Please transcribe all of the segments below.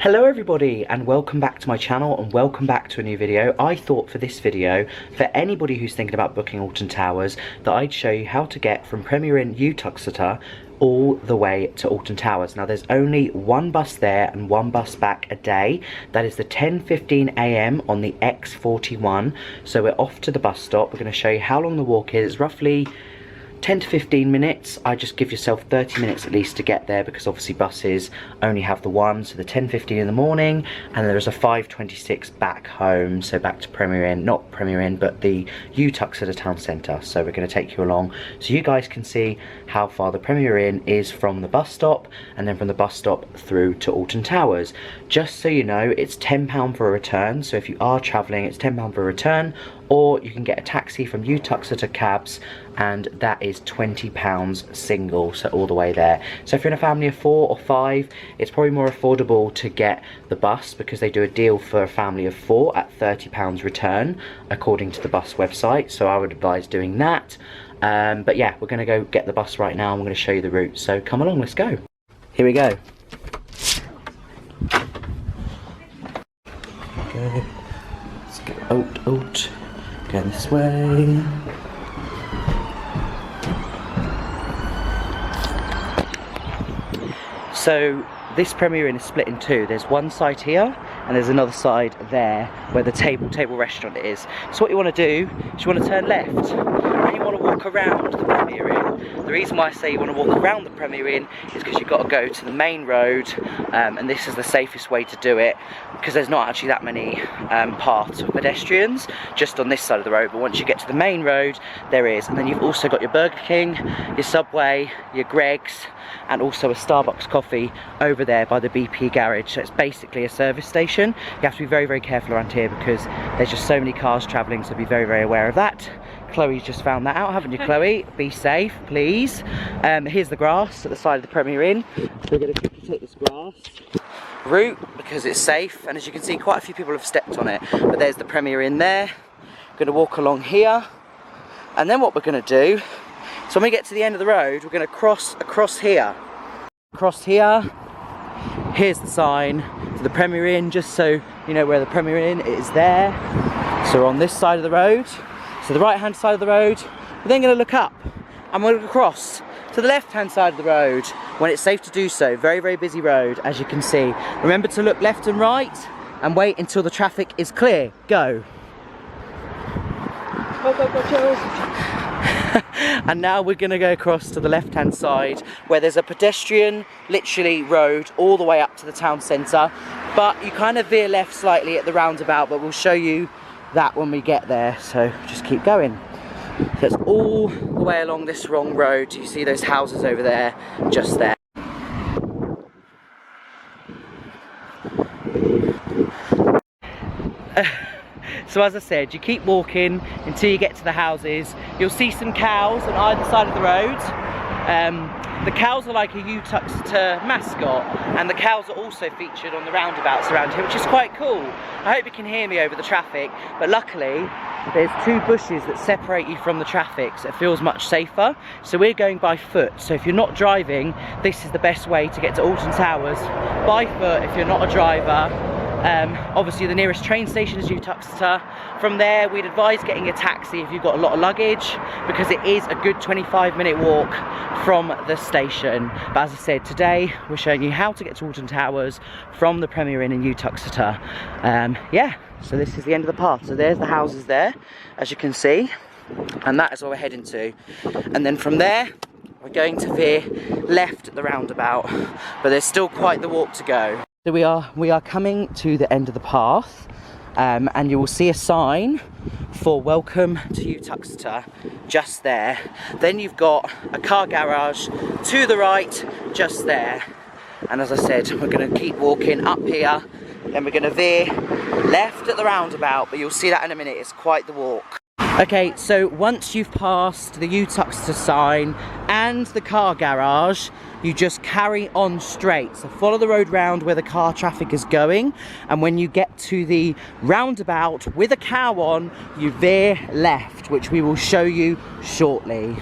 Hello everybody and welcome back to my channel and welcome back to a new video. I thought for this video, for anybody who's thinking about booking Alton Towers, that I'd show you how to get from Premier Inn Uttoxeter all the way to Alton Towers. Now there's only one bus there and one bus back a day. That is the 10:15 AM on the X41. So we're off to the bus stop. We're going to show you how long the walk is. It's roughly 10 to 15 minutes. I just give yourself 30 minutes at least to get there because obviously buses only have the one, so the 10:15 in the morning, and there is a 5:26 back home, so back to Premier Inn, not Premier Inn, but the Uttoxeter town centre. So we're going to take you along so you guys can see how far the Premier Inn is from the bus stop, and then from the bus stop through to Alton Towers. Just so you know, it's £10 for a return, so if you are travelling, it's £10 for a return, or you can get a taxi from Uttoxeter Cabs, and that is £20 single, so all the way there. So if you're in a family of 4 or 5, it's probably more affordable to get the bus because they do a deal for a family of 4 at £30 return, according to the bus website, so I would advise doing that. But yeah, we're going to go get the bus right now and we're going to show you the route, so come along, let's go. Here we go. Okay. Let's go out. Going this way. So this Premier Inn is split in two. There's one side here and there's another side there where the table restaurant is. So what you want to do is you want to turn left and you want to walk around the Premier Inn. The reason why I say you want to walk around the Premier Inn is because you've got to go to the main road, and this is the safest way to do it because there's not actually that many paths for pedestrians just on this side of the road, but once you get to the main road there is. And then you've also got your Burger King, your Subway, your Greggs, and also a Starbucks coffee over there by the BP garage. So it's basically a service station. You have to be very, very careful around here because there's just so many cars travelling, so be very, very aware of that. Chloe's just found that out, haven't you, Chloe? Be safe, please. Here's the grass at the side of the Premier Inn. We're going to quickly take this grass route because it's safe, and as you can see, quite a few people have stepped on it. But there's the Premier Inn there. We're going to walk along here, and then what we're going to do, so when we get to the end of the road, we're going to cross across here. Across here, here's the sign for the Premier Inn, just so you know where the Premier Inn is there. So we're on this side of the road, so the right hand side of the road. We're then going to look up and we're going to cross to the left hand side of the road when it's safe to do so. Very, very busy road, as you can see. Remember to look left and right and wait until the traffic is clear. Go. Go, go, go, go. And now we're going to go across to the left hand side where there's a pedestrian literally road all the way up to the town centre, but you kind of veer left slightly at the roundabout, but we'll show you that when we get there, so just keep going. So it's all the way along this wrong road. You see those houses over there, just there. So as I said, you keep walking until you get to the houses. You'll see some cows on either side of the road. The cows are like a Uttoxeter mascot, and the cows are also featured on the roundabouts around here, which is quite cool. I hope you can hear me over the traffic, but luckily there's two bushes that separate you from the traffic, so it feels much safer. So we're going by foot, so if you're not driving, this is the best way to get to Alton Towers, by foot if you're not a driver. Obviously the nearest train station is Uttoxeter. From there we'd advise getting a taxi if you've got a lot of luggage, because it is a good 25-minute walk from the station. But as I said, today we're showing you how to get to Alton Towers from the Premier Inn in Uttoxeter. Yeah, so this is the end of the path. So there's the houses there, as you can see, and that is where we're heading to. And then from there we're going to veer left at the roundabout, but there's still quite the walk to go. So we are coming to the end of the path, and you will see a sign for welcome to Uttoxeter just there. Then you've got a car garage to the right just there, and as I said, we're going to keep walking up here, then we're going to veer left at the roundabout, but you'll see that in a minute. It's quite the walk. Okay, so once you've passed the Uttoxeter sign and the car garage, you just carry on straight. So follow the road round where the car traffic is going, and when you get to the roundabout with a cow on, you veer left, which we will show you shortly.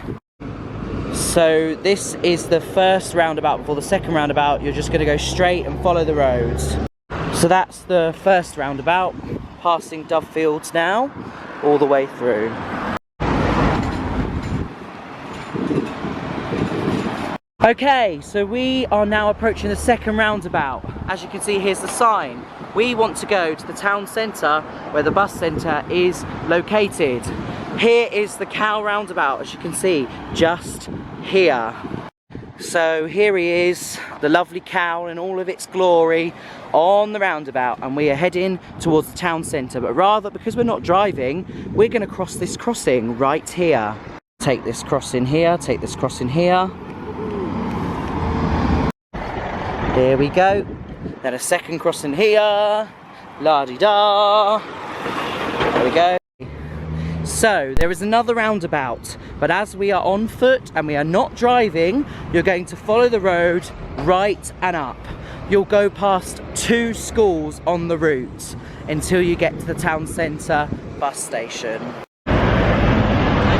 So this is the first roundabout. Before the second roundabout, you're just going to go straight and follow the roads. So that's the first roundabout, passing Dove Fields now, all the way through. Okay, so we are now approaching the second roundabout. As you can see, here's the sign. We want to go to the town centre where the bus centre is located. Here is the cow roundabout, as you can see, just here. So here he is, the lovely cow in all of its glory on the roundabout, and we are heading towards the town centre. But rather, because we're not driving, we're going to cross this crossing right here. Take this crossing here, take this crossing here. Here we go. Then a second crossing here. La-di-da. There we go. So there is another roundabout, but as we are on foot and we are not driving, you're going to follow the road right and up. You'll go past 2 schools on the route until you get to the town centre bus station.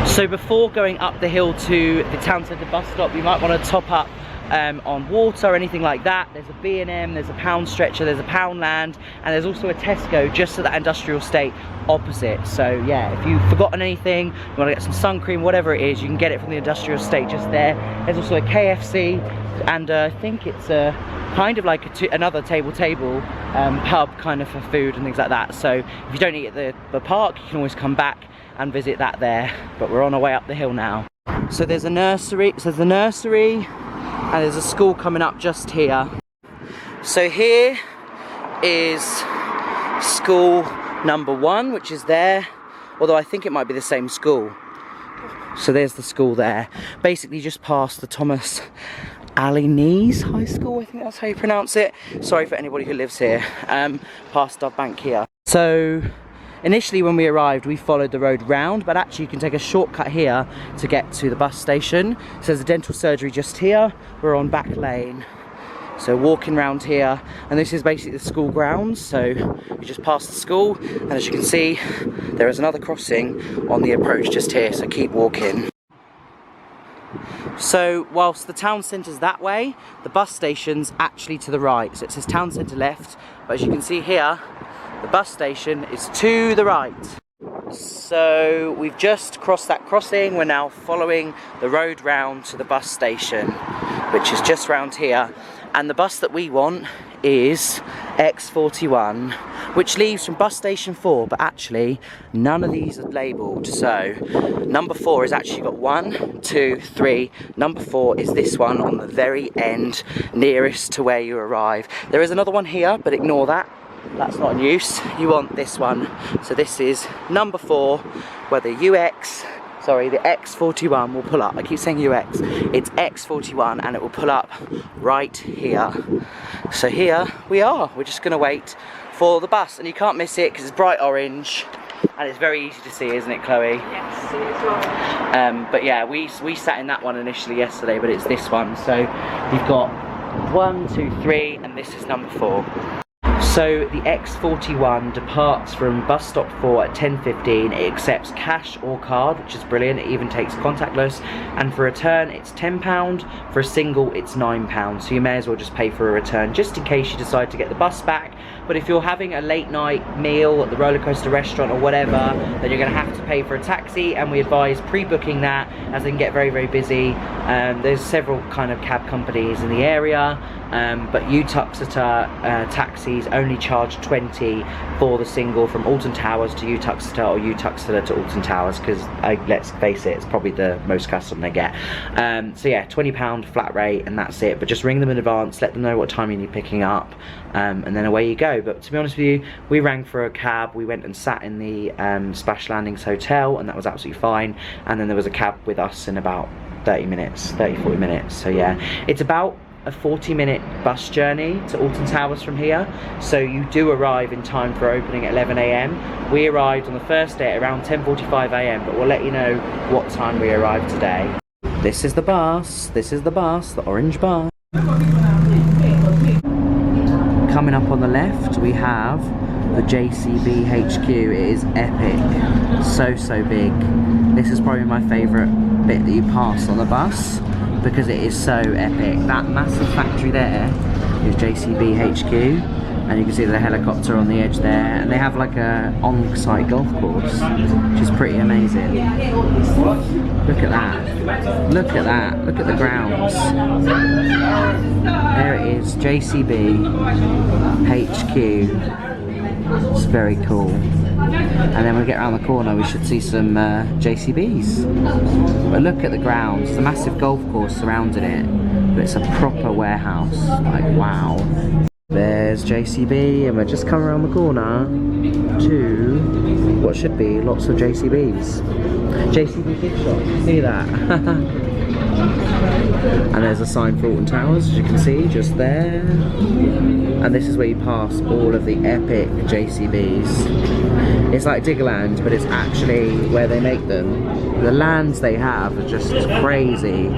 So before going up the hill to the town centre bus stop, you might want to top up on water or anything like that. There's a B&M, there's a Pound Stretcher, there's a Poundland, and there's also a Tesco just at that industrial estate opposite. So yeah, if you've forgotten anything, you want to get some sun cream, whatever it is, you can get it from the industrial estate just there. There's also a KFC, and I think it's a kind of like another table pub kind of for food and things like that. So if you don't eat at the park, you can always come back and visit that there. But we're on our way up the hill now. So there's a nursery, and there's a school coming up just here. So here is school number 1, which is there, although I think it might be the same school. So there's the school there, basically just past the Thomas Allinese High School, I think that's how you pronounce it. Sorry for anybody who lives here. Past Dove Bank here. So initially when we arrived, we followed the road round, but actually you can take a shortcut here to get to the bus station. So there's a dental surgery just here. We're on Back Lane. So walking around here, and this is basically the school grounds. So you just pass the school, and as you can see, there is another crossing on the approach just here, so keep walking. So whilst the town centre's that way, the bus station's actually to the right. So it says town centre left, but as you can see here, the bus station is to the right. So we've just crossed that crossing. We're now following the road round to the bus station, which is just round here. And the bus that we want is X41, which leaves from bus station 4, but actually none of these are labelled. So number 4 has actually got 1, 2, 3. Number 4 is this one on the very end, nearest to where you arrive. There is another one here, but ignore that. That's not in use. You want this one. So this is number 4, where the X41 will pull up. I keep saying UX. It's X41, and it will pull up right here. So here we are. We're just going to wait for the bus, and you can't miss it because it's bright orange, and it's very easy to see, isn't it, Chloe? Yes. But yeah, we sat in that one initially yesterday, but it's this one. So you've got 1, 2, 3, and this is number 4. So the X41 departs from bus stop 4 at 10:15. It accepts cash or card, which is brilliant. It even takes contactless. And for return, it's £10. For a single, it's £9. So you may as well just pay for a return, just in case you decide to get the bus back. But if you're having a late night meal at the roller coaster restaurant or whatever, then you're going to have to pay for a taxi, and we advise pre-booking that, as they can get very, very busy. There's several kind of cab companies in the area, but Uttoxeter Taxis only charge 20 for the single from Alton Towers to Uttoxeter, or Uttoxeter to Alton Towers, because let's face it, it's probably the most custom they get. So yeah, £20 flat rate, and that's it. But just ring them in advance, let them know what time you need picking up, and then away you go. But to be honest with you, we rang for a cab. We went and sat in the Splash Landings Hotel, and that was absolutely fine. And then there was a cab with us in about 40 minutes. So yeah, it's about a 40-minute bus journey to Alton Towers from here, so you do arrive in time for opening at 11 AM. We arrived on the first day at around 10:45 AM, but we'll let you know what time we arrived today. This is the bus, the orange bus. Coming up on the left, we have the JCB HQ. It is epic, so big. This is probably my favourite bit that you pass on the bus, because it is so epic. That massive factory there is JCB HQ, And you can see the helicopter on the edge there, and they have like a on-site golf course, which is pretty amazing. Look at that. Look at that. Look at the grounds. There it is, JCB HQ. It's very cool. And then when we get around the corner we should see some JCBs. But look at the grounds. It's a massive golf course surrounding it, but it's a proper warehouse. Like, wow. There's JCB, and we're just coming around the corner to what should be lots of JCBs. JCB gift shop, see that? And there's a sign for Alton Towers, as you can see, just there. And this is where you pass all of the epic JCBs. It's like Diggerland, but it's actually where they make them. The lands they have are just crazy.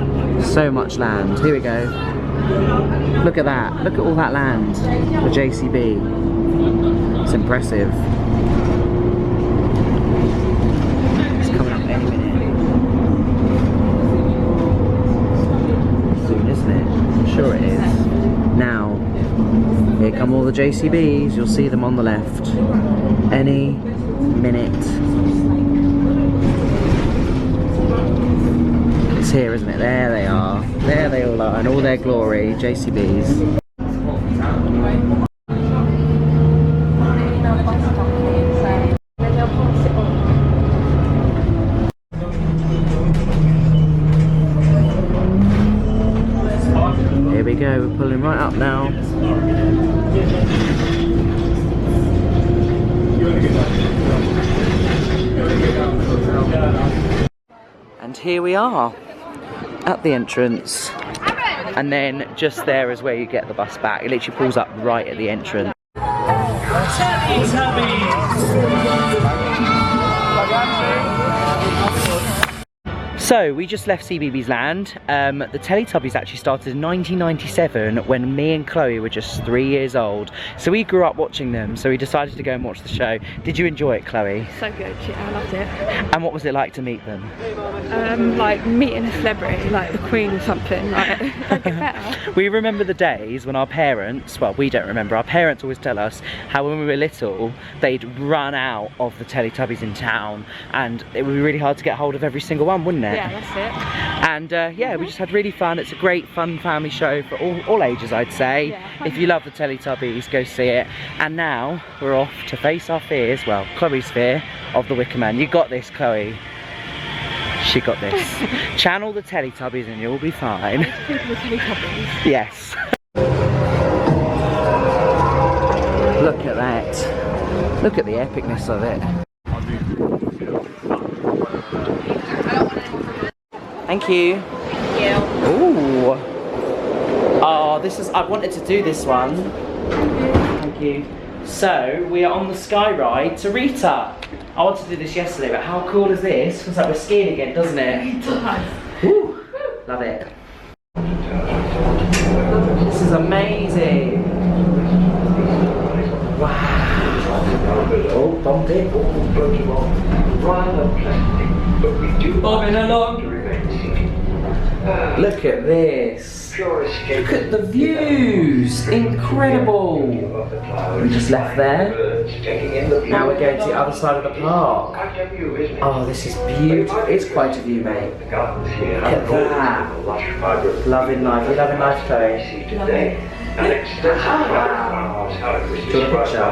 So much land. Here we go. Look at that. Look at all that land for JCB. It's impressive. It's coming up any minute. Soon, isn't it? I'm sure it is. Now, here come all the JCBs. You'll see them on the left. Any minute. It's here, isn't it? There they are. There they all are, in all their glory, JCBs. Here we go, we're pulling right up now. And here we are at the entrance, and then just there is where you get the bus back. It literally pulls up right at the entrance. So we just left CBeebies Land. The Teletubbies actually started in 1997 when me and Chloe were just 3 years old. So we grew up watching them, so we decided to go and watch the show. Did you enjoy it, Chloe? So good, yeah, I loved it. And what was it like to meet them? Like meeting a celebrity, like the Queen or something, like, don't get better. We remember the days when our parents, well, we don't remember, our parents always tell us how when we were little, they'd run out of the Teletubbies in town, and it would be really hard to get hold of every single one, wouldn't it? Yeah, that's it. And yeah, we just had really fun. It's a great fun family show for all ages, I'd say. Yeah. If you love the Teletubbies, go see it. And now we're off to face our fears, well, Chloe's fear of the Wicker Man. You got this, Chloe. She got this. Channel the Teletubbies and you'll be fine. The Teletubbies. Yes. Look at that. Look at the epicness of it. Thank you. Thank you. Ooh. Oh, this is, I wanted to do this one. Thank you. So, we are on the sky ride to Rita. I wanted to do this yesterday, but how cool is this? Feels like we're skiing again, doesn't it? It does. Woo. Love it. This is amazing. Wow. Oh, bumped it. Bobbing along. Look at this. Look at the views. Incredible. We just left there. Now we're going to the other side of the park. Oh, this is beautiful. It's quite a view, mate. Look at that. Loving life. You loving life, Chloe? Love it. Wow. Do you want a picture?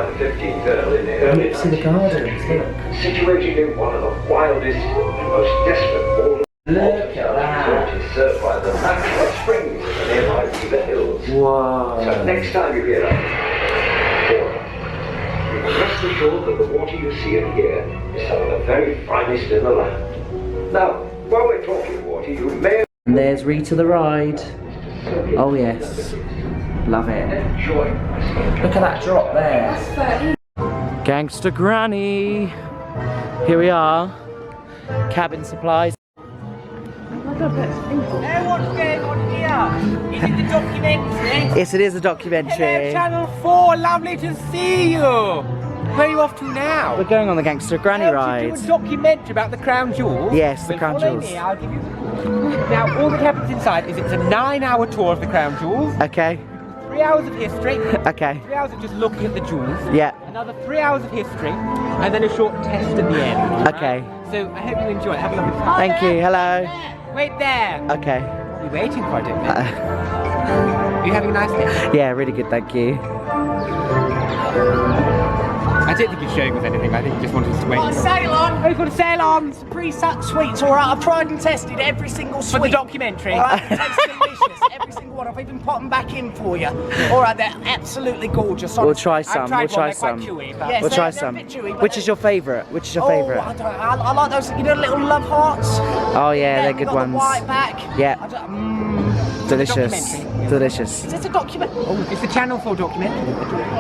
Look, see the gardens, look. Situated in one of the wildest and most desolate borders. Look at that. Served by the natural springs in the nearby Beaver Hills. Whoa. So next time you hear that, you can rest assured that the water you see and hear is some of the very finest in the land. Now, while we're talking water, you may... And there's Rita the ride. Oh yes. Love it. Look at that drop there. Gangster Granny. Here we are. Cabin supplies. Hey, what's going on here? Is it the documentary? Yes, it is a documentary. Hello, Channel 4, lovely to see you. Where are you off to now? We're going on the Gangster Granny ride. To do a documentary about the Crown Jewels? Yes, the Crown follow Jewels. me, I'll give you... Now, all that happens inside is it's a 9-hour tour of the Crown Jewels. Okay. 3 hours of history. Okay. 3 hours of just looking at the jewels. Yeah. Another 3 hours of history, and then a short test at the end. Okay. So I hope you enjoy it. Have a lovely time. Thank you. Hello. Wait there. Okay. You're waiting for it, don't you? Are you having a nice day? Yeah, really good, thank you. I don't think you're showing us anything. I think you just wanted us to wait. Got a sale on. Oh, you've got a sale on. Pre-sat sweets, all right. I've tried and tested every single sweet. For the documentary. All right, it tastes delicious. Every single one. I've even put them back in for you. All right, they're absolutely gorgeous. We'll honestly. try some. We'll try some. Yes, We'll they're- try they're a some. bit chewy, but Which is your favourite? Which is your favourite? I like those, you know, little love hearts. Oh yeah, they're They've good got ones. The white back. Yeah. I don't- Delicious. documentary. Delicious. Is it a document? Oh, it's the Channel 4 documentary.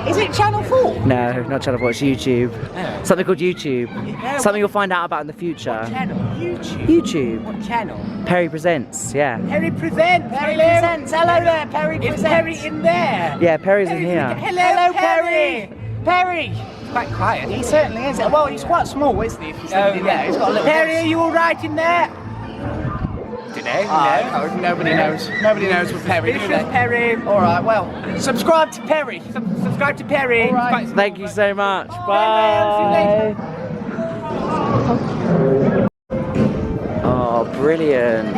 Is it Channel 4? No, not Channel 4, it's YouTube. Oh. Something called YouTube. Yeah, Something you'll find out about in the future. Channel. YouTube. YouTube. What channel? Perry Presents, yeah. Perry Presents. Perry Hello. Presents. Hello there, Perry Is Presents. Perry in there? Yeah, Perry's in Perry's here. Hello, Perry. Perry. It's quite quiet. He certainly is. Well, he's quite small, isn't he? If he's in there, he's got a little. Perry, are you all right in there? Don't know. Nobody knows. Nobody knows with Perry, do This they? is Perry. All right. Well, subscribe to Perry. Subscribe to Perry. All right. Quite small, Thank you but- so much. Bye. Bye. Oh, brilliant.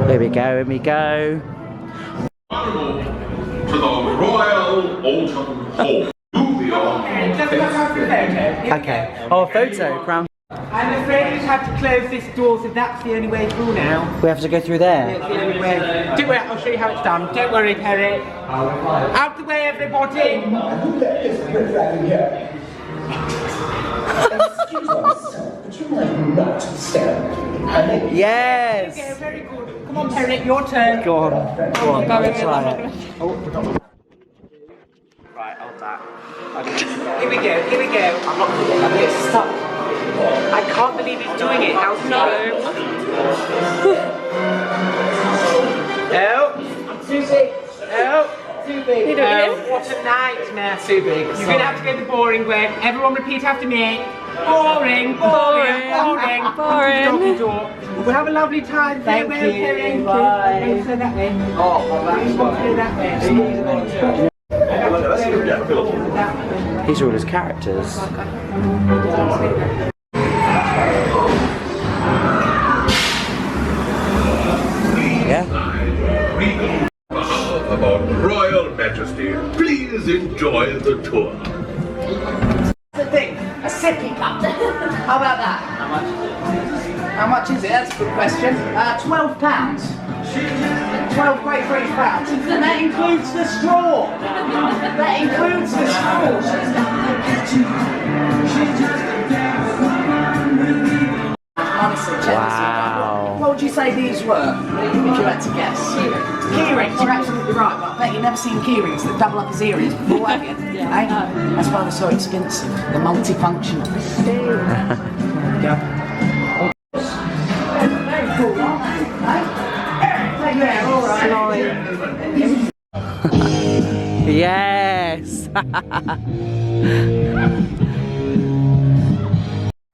Here we go, here we go. To the Royal Alton Hall. Moving on. Okay. Oh, a photo, crown. I'm afraid we have to close this door, so that's the only way through now. We have to go through there. That's the only way. Don't worry, I'll show you how it's done. Don't worry, Perry. Out the way, everybody. Yes. Okay, very good. Come on, Perry, your turn. Go on. Go on. Let's try it. Right, hold that. Here we go, here we go. I'm getting stuck. I can't believe he's doing it. How's he doing? No. Too big. No. Too big. You don't No. know? What a nightmare. Too big. You're going to have to go the boring way. Everyone repeat after me. Boring, boring, boring. Boring. Doggy door. We'll have a lovely time. Thank Farewell, you. Perry. Bye. Don't go that way. Oh, well, Please that's don't go that way. These are all his characters. Yeah. About Royal Majesty. Please enjoy the tour. the thing. A sippy cup. How about that? How much? How much is it? That's a good question. £12. 12 Great British pounds. And that includes the straw. That includes the straw. Honestly, Wow. what would you say these were, if you had to guess? Keyrings, you're absolutely right, but I bet you've never seen keyrings that double up as earrings before, have you? Yeah. That's why they're so expensive. They're multifunctional. Very cool, aren't they? Yeah, all right. Yes.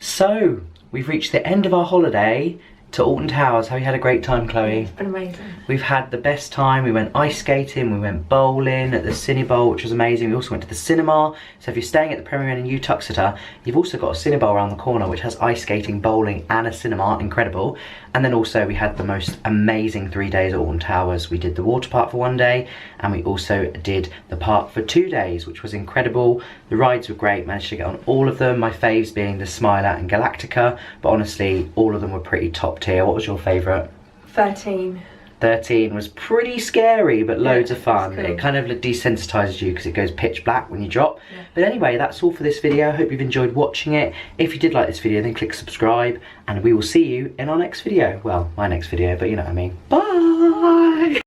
So, we've reached the end of our holiday to Alton Towers. Have you had a great time, Chloe? It's been amazing. We've had the best time. We went ice skating, we went bowling at the Cinebowl, which was amazing. We also went to the cinema. So if you're staying at the Premier Inn in Uttoxeter, you've also got a Cinebowl around the corner, which has ice skating, bowling, and a cinema. Incredible. And then also we had the most amazing 3 days at Alton Towers. We did the water park for 1 day, and we also did the park for 2 days, which was incredible. The rides were great, managed to get on all of them. My faves being the Smiler and Galactica, but honestly, all of them were pretty top tier. What was your favourite? 13. 13 was pretty scary, but loads of fun. cool. It kind of desensitizes you because it goes pitch black when you drop. But anyway, that's all for this video. I hope you've enjoyed watching it. If you did like this video, then click subscribe, and we will see you in our next video. Well, my next video, but you know what I mean. Bye!